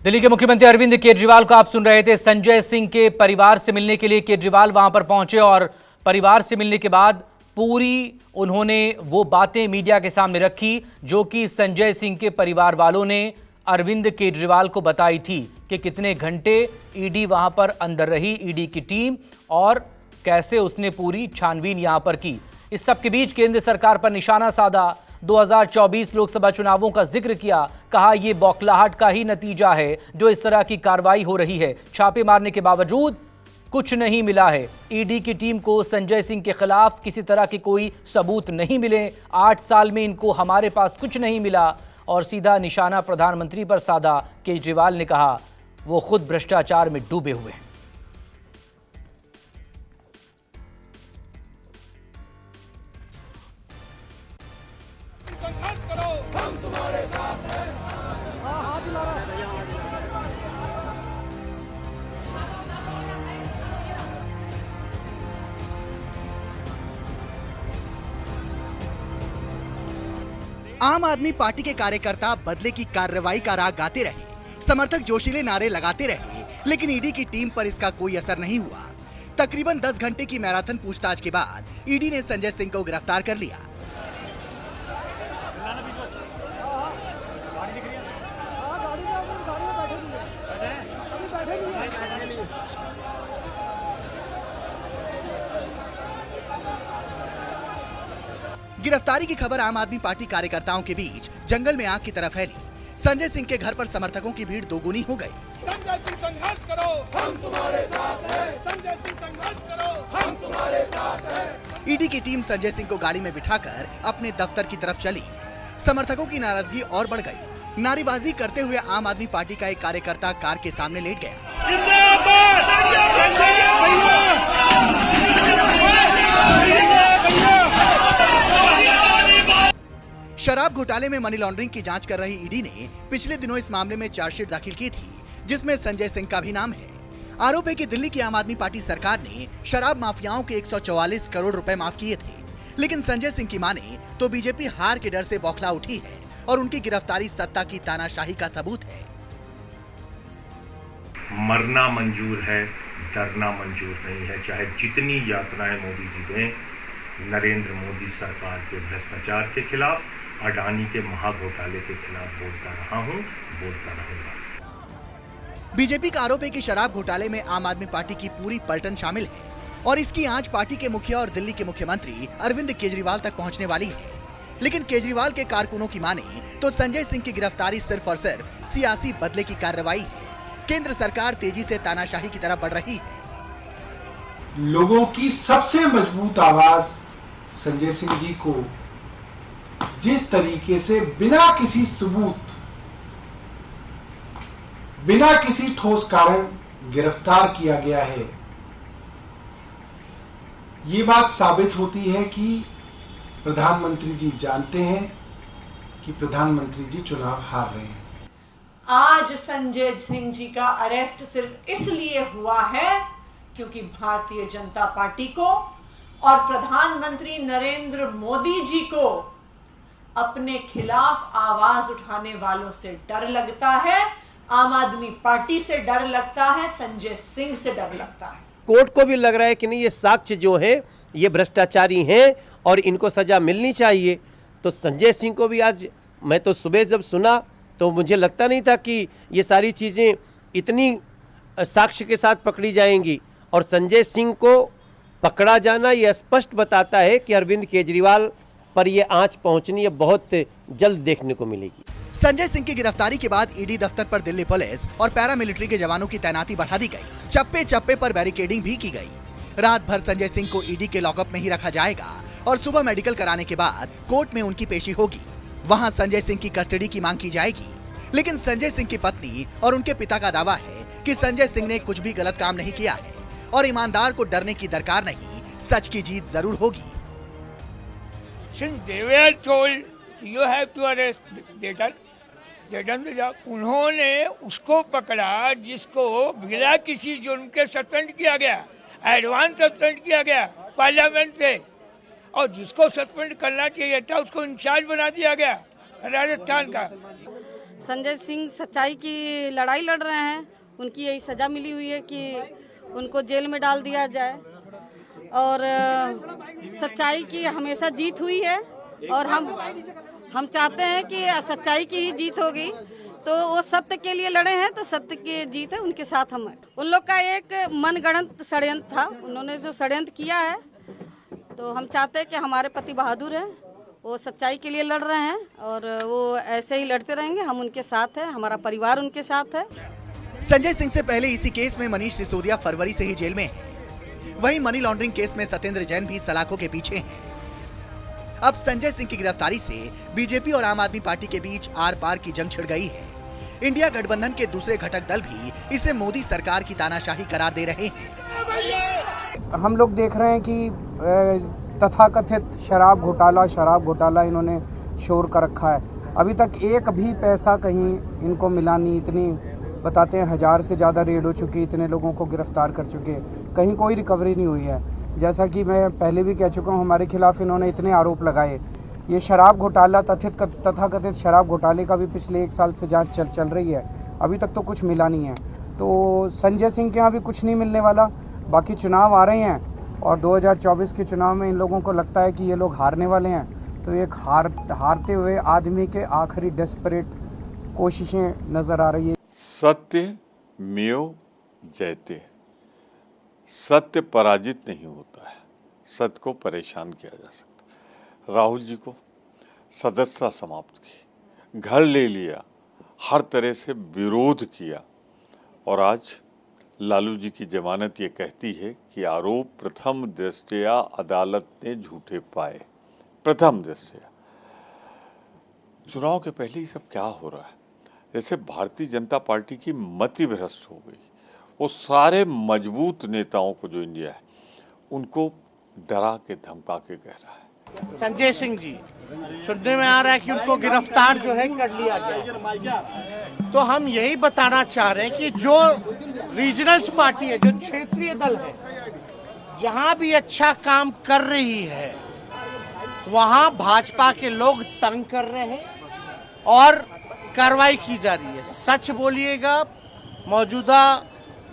दिल्ली के मुख्यमंत्री अरविंद केजरीवाल को आप सुन रहे थे। संजय सिंह के परिवार से मिलने के लिए केजरीवाल वहां पर पहुंचे और परिवार से मिलने के बाद पूरी उन्होंने वो बातें मीडिया के सामने रखी जो कि संजय सिंह के परिवार वालों ने अरविंद केजरीवाल को बताई थी कि कितने घंटे ईडी वहां पर अंदर रही, ईडी की टीम, और कैसे उसने पूरी छानबीन यहां पर की। इस सब के बीच केंद्र सरकार पर निशाना साधा, 2024 लोकसभा चुनावों का जिक्र किया, कहा यह बौखलाहट का ही नतीजा है जो इस तरह की कार्रवाई हो रही है। छापे मारने के बावजूद कुछ नहीं मिला है। ईडी की टीम को संजय सिंह के खिलाफ किसी तरह के कोई सबूत नहीं मिले। 8 साल में इनको हमारे पास कुछ नहीं मिला और सीधा निशाना प्रधानमंत्री पर साधा। केजरीवाल ने कहा वो खुद भ्रष्टाचार में डूबे हुए हैं। संघर्ष करो, हम तुम्हारे साथ हैं। आम आदमी पार्टी के कार्यकर्ता बदले की कार्रवाई का राग गाते रहे, समर्थक जोशीले नारे लगाते रहे, लेकिन ईडी की टीम पर इसका कोई असर नहीं हुआ। तकरीबन 10 घंटे की मैराथन पूछताछ के बाद ईडी ने संजय सिंह को गिरफ्तार कर लिया। गिरफ्तारी की खबर आम आदमी पार्टी कार्यकर्ताओं के बीच जंगल में आग की तरह फैली। संजय सिंह के घर पर समर्थकों की भीड़ दोगुनी हो गई। संजय सिंह संघर्ष करो, हम तुम्हारे साथ हैं। संजय सिंह संघर्ष करो, हम तुम्हारे साथ हैं। ईडी की टीम संजय सिंह को गाड़ी में बिठाकर अपने दफ्तर की तरफ चली। समर्थकों की नाराजगी और बढ़ गई। नारेबाजी करते हुए आम आदमी पार्टी का एक कार्यकर्ता कार के सामने लेट गया। शराब घोटाले में मनी लॉन्ड्रिंग की जांच कर रही ईडी ने पिछले दिनों इस मामले में चार्जशीट दाखिल की थी, जिसमें संजय सिंह का भी नाम है। आरोप है कि दिल्ली की आम आदमी पार्टी सरकार ने शराब माफियाओं के 144 करोड़ रुपए माफ किए थे, लेकिन संजय सिंह की माने तो बीजेपी हार के डर से बौखला उठी है और उनकी गिरफ्तारी सत्ता की तानाशाही का सबूत है। मरना मंजूर है, डरना मंजूर नहीं है। चाहे जितनी यातनाएं मोदी जी दें, नरेंद्र मोदी सरकार के भ्रष्टाचार के खिलाफ, अडानी के महाघोटाले के खिलाफ बोलता रहा हूं, बोलता रहूंगा। बीजेपी का आरोप है कि शराब घोटाले में आम आदमी पार्टी की पूरी पलटन शामिल है और इसकी आंच पार्टी के मुखिया और दिल्ली के मुख्यमंत्री अरविंद केजरीवाल तक पहुंचने वाली है। लेकिन केजरीवाल के कारकुनों की माने तो संजय सिंह की गिरफ्तारी सिर्फ और सिर्फ सियासी बदले की कार्रवाई है। केंद्र सरकार तेजी से तानाशाही की तरफ बढ़ रही है। लोगों की सबसे मजबूत आवाज संजय सिंह जी को जिस तरीके से बिना किसी सबूत, बिना किसी ठोस कारण गिरफ्तार किया गया है, ये बात साबित होती है कि प्रधानमंत्री जी जानते हैं कि प्रधानमंत्री जी चुनाव हार रहे हैं। आज संजय सिंह जी का अरेस्ट सिर्फ इसलिए हुआ है क्योंकि भारतीय जनता पार्टी को और प्रधानमंत्री नरेंद्र मोदी जी को अपने खिलाफ आवाज उठाने वालों से डर लगता है, आम आदमी पार्टी से डर लगता है, संजय सिंह से डर लगता है। कोर्ट को भी लग रहा है कि नहीं, ये साक्ष्य जो है ये भ्रष्टाचारी हैं और इनको सजा मिलनी चाहिए। तो संजय सिंह को भी आज, मैं तो सुबह जब सुना तो मुझे लगता नहीं था कि ये सारी चीज़ें इतनी साक्ष्य के साथ पकड़ी जाएंगी। और संजय सिंह को पकड़ा जाना ये स्पष्ट बताता है कि अरविंद केजरीवाल पर ये आंच पहुंचनी है बहुत जल्द देखने को मिलेगी। संजय सिंह की गिरफ्तारी के बाद ईडी दफ्तर पर दिल्ली पुलिस और पैरामिलिट्री के जवानों की तैनाती बढ़ा दी गई। चप्पे चप्पे पर बैरिकेडिंग भी की गई। रात भर संजय सिंह को ईडी के लॉकअप में ही रखा जाएगा और सुबह मेडिकल कराने के बाद कोर्ट में उनकी पेशी होगी। वहां संजय सिंह की कस्टडी की मांग की जाएगी। लेकिन संजय सिंह की पत्नी और उनके पिता का दावा है कि संजय सिंह ने कुछ भी गलत काम नहीं किया है और ईमानदार को डरने की दरकार नहीं, सच की जीत जरूर होगी। Since they were told you have to arrest, they done the job. उन्होंने उसको पकड़ा जिसको बिना किसी जुर्म के सस्पेंड किया गया, एडवांस सस्पेंड किया गया पार्लियामेंट से, और जिसको सस्पेंड करना चाहिए था उसको इंचार्ज बना दिया गया राजस्थान का। संजय सिंह सच्चाई की लड़ाई लड़ रहे हैं। उनकी यही सज़ा मिली हुई है कि उनको जेल में डाल दिया जाए और सच्चाई की हमेशा जीत हुई है और हम चाहते हैं कि सच्चाई की ही जीत होगी। तो वो सत्य के लिए लड़े हैं तो सत्य की जीत है, उनके साथ हम हैं। उन लोग का एक मनगढ़ंत षड्यंत्र था, उन्होंने जो षड्यंत्र किया है, तो हम चाहते हैं कि हमारे पति बहादुर हैं, वो सच्चाई के लिए लड़ रहे हैं और वो ऐसे ही लड़ते रहेंगे। हम उनके साथ हैं, हमारा परिवार उनके साथ है। संजय सिंह से पहले इसी केस में मनीष सिसोदिया फरवरी से ही जेल में है। वहीं मनी लॉन्ड्रिंग केस में सत्येंद्र जैन भी सलाखों के पीछे हैं। अब संजय सिंह की गिरफ्तारी से बीजेपी और आम आदमी पार्टी के बीच आर पार की जंग छिड़ गई है। इंडिया गठबंधन के दूसरे घटक दल भी इसे मोदी सरकार की तानाशाही करार दे रहे हैं। हम लोग देख रहे हैं कि तथाकथित शराब घोटाला इन्होंने शोर कर रखा है। अभी तक एक भी पैसा कहीं इनको मिला नहीं। इतनी बताते हैं 1000 से ज़्यादा रेड हो चुकी, इतने लोगों को गिरफ्तार कर चुके, कहीं कोई रिकवरी नहीं हुई है। जैसा कि मैं पहले भी कह चुका हूँ, हमारे खिलाफ इन्होंने इतने आरोप लगाए। ये शराब घोटाला तथाकथित शराब घोटाले का भी पिछले 1 साल से जांच चल रही है, अभी तक तो कुछ मिला नहीं है। तो संजय सिंह के यहाँ भी कुछ नहीं मिलने वाला। बाकी चुनाव आ रहे हैं और 2024 के चुनाव में इन लोगों को लगता है कि ये लोग हारने वाले हैं, तो एक हारते हुए आदमी के आखिरी डेस्परेट कोशिशें नजर आ रही है। सत्य मेव जयते, सत्य पराजित नहीं होता है, सत्य को परेशान किया जा सकता है। राहुल जी को सदस्यता समाप्त की, घर ले लिया, हर तरह से विरोध किया और आज लालू जी की जमानत ये कहती है कि आरोप प्रथम दृष्टया अदालत ने झूठे पाए। प्रथम दृष्टया चुनाव के पहले ही सब क्या हो रहा है? जैसे भारतीय जनता पार्टी की मति भ्रष्ट हो गई। वो सारे मजबूत नेताओं को जो इंडिया है उनको डरा के धमका के कह रहा है। संजय सिंह जी सुनने में आ रहा है कि उनको गिरफ्तार जो है कर लिया गया। तो हम यही बताना चाह रहे हैं कि जो रीजनल्स पार्टी है, जो क्षेत्रीय दल है, जहां भी अच्छा काम कर रही है वहां भाजपा के लोग तंग कर रहे हैं और कार्रवाई की जा रही है। सच बोलिएगा, मौजूदा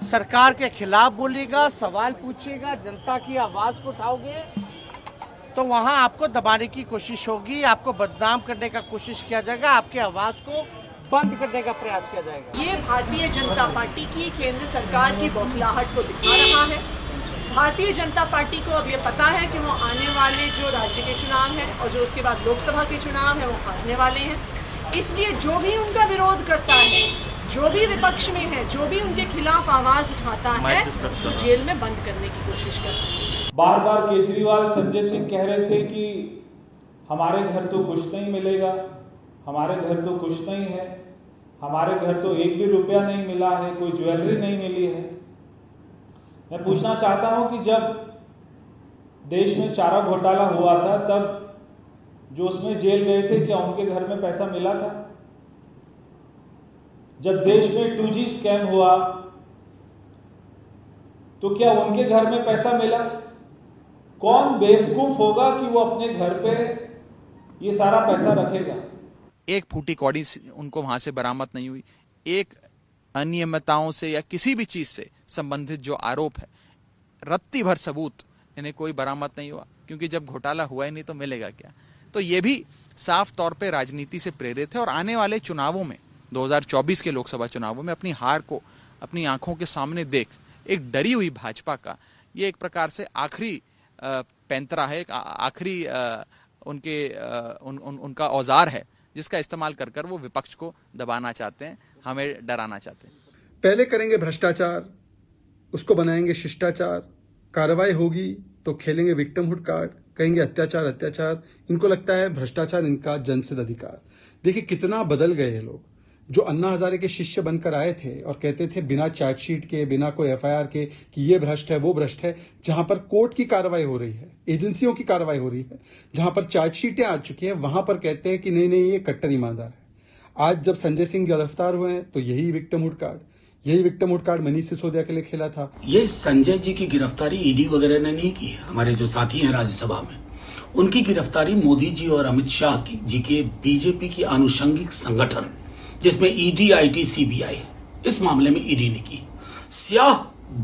सरकार के खिलाफ बोलिएगा, सवाल पूछिएगा, जनता की आवाज को उठाओगे तो वहां आपको दबाने की कोशिश होगी, आपको बदनाम करने का कोशिश किया जाएगा, आपकी आवाज को बंद करने का प्रयास किया जाएगा। ये भारतीय जनता पार्टी की केंद्र सरकार की बौखलाहट को दिखा रहा है। भारतीय जनता पार्टी को अब ये पता है कि वो आने वाले जो राज्य के चुनाव हैं और जो उसके बाद लोकसभा के चुनाव हैं वो हारने वाले हैं। इसलिए जो भी उनका विरोध करता है, जो भी विपक्ष में है, जो भी उनके खिलाफ आवाज उठाता है, उसको जेल में बंद करने की कोशिश करते हैं। बार बार केजरीवाल संजय सिंह कह रहे थे कि हमारे घर तो कुछ नहीं मिलेगा, हमारे घर तो कुछ नहीं है, हमारे घर तो 1 भी रुपया नहीं मिला है, कोई ज्वेलरी नहीं मिली है। मैं पूछना चाहता हूं कि जब देश में चारा घोटाला हुआ था तब जो उसमें जेल गए थे, क्या उनके घर में पैसा मिला था? जब देश में 2G स्कैम हुआ तो क्या उनके घर में पैसा मिला? कौन बेवकूफ होगा कि वो अपने घर पे ये सारा पैसा रखेगा? एक फूटी कौड़ी उनको वहां से बरामद नहीं हुई। एक अनियमितताओं से या किसी भी चीज से संबंधित जो आरोप है, रत्ती भर सबूत इन्हें कोई बरामद नहीं हुआ, क्योंकि जब घोटाला हुआ ही नहीं तो मिलेगा क्या? तो ये भी साफ तौर पे राजनीति से प्रेरित है और आने वाले चुनावों में 2024 के लोकसभा चुनावों में अपनी हार को अपनी आंखों के सामने देख एक डरी हुई भाजपा का ये एक प्रकार से आखिरी पैंतरा है, आखिरी उनका औजार है जिसका इस्तेमाल कर कर वो विपक्ष को दबाना चाहते हैं, हमें डराना चाहते हैं। पहले करेंगे भ्रष्टाचार, उसको बनाएंगे शिष्टाचार, कार्रवाई होगी तो खेलेंगे विक्टिमहुड कार्ड, कहेंगे अत्याचार अत्याचार। इनको लगता है भ्रष्टाचार इनका जनसिद्ध अधिकार। देखिए कितना बदल गए हैं लोग। जो अन्ना हजारे के शिष्य बनकर आए थे और कहते थे बिना चार्जशीट के, बिना कोई FIR के कि ये भ्रष्ट है वो भ्रष्ट है, जहां पर कोर्ट की कार्रवाई हो रही है, एजेंसियों की कार्रवाई हो रही है, जहां पर चार्जशीटें आ चुकी है, वहां पर कहते हैं कि नहीं नहीं ये कट्टर ईमानदार है। आज जब संजय सिंह गिरफ्तार हुए हैं तो यही विक्टिमहुड कार्ड मनीष सिसोदिया के लिए खेला था। ये संजय जी की गिरफ्तारी ED वगैरह ने नहीं की है। हमारे जो साथी हैं राज्यसभा में, उनकी गिरफ्तारी मोदी जी और अमित शाह जी के BJP की आनुषंगिक संगठन जिसमें ईडी, आईटी, सीबीआई, इस मामले में ईडी ने की। स्याह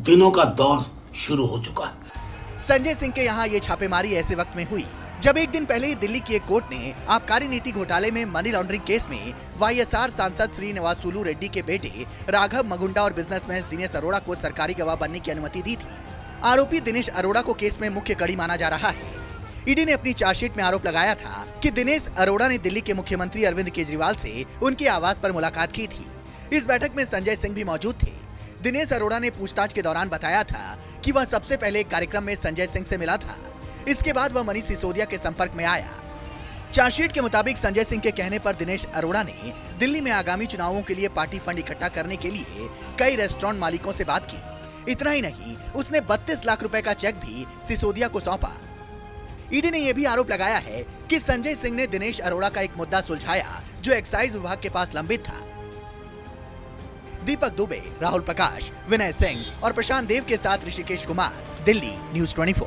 दिनों का दौर शुरू हो चुका है। संजय सिंह के यहाँ ये छापेमारी ऐसे वक्त में हुई जब एक दिन पहले ही दिल्ली की एक कोर्ट ने आबकारी नीति घोटाले में मनी लॉन्ड्रिंग केस में वाईएसआर सांसद श्रीनिवासुलु रेड्डी के बेटे राघव मगुंडा और बिजनेसमैन दिनेश अरोड़ा को सरकारी गवाह बनने की अनुमति दी थी। आरोपी दिनेश अरोड़ा को केस में मुख्य कड़ी माना जा रहा है। ईडी ने अपनी चार्जशीट में आरोप लगाया था कि दिनेश अरोड़ा ने दिल्ली के मुख्यमंत्री अरविंद केजरीवाल से उनके आवास पर मुलाकात की थी। इस बैठक में संजय सिंह भी मौजूद थे। दिनेश अरोड़ा ने पूछताछ के दौरान बताया था कि वह सबसे पहले एक कार्यक्रम में संजय सिंह से मिला था। इसके बाद वह मनीष सिसोदिया के संपर्क में आया। चार्जशीट के मुताबिक संजय सिंह के कहने पर दिनेश अरोड़ा ने दिल्ली में आगामी चुनावों के लिए पार्टी फंड इकट्ठा करने के लिए कई रेस्टोरेंट मालिकों से बात की। इतना ही नहीं, उसने 32 लाख रुपए का चेक भी सिसोदिया को सौंपा। ईडी ने यह भी आरोप लगाया है कि संजय सिंह ने दिनेश अरोड़ा का एक मुद्दा सुलझाया जो एक्साइज विभाग के पास लंबित था। दीपक दुबे, राहुल प्रकाश, विनय सिंह और प्रशांत देव के साथ ऋषिकेश कुमार, दिल्ली न्यूज़ 24।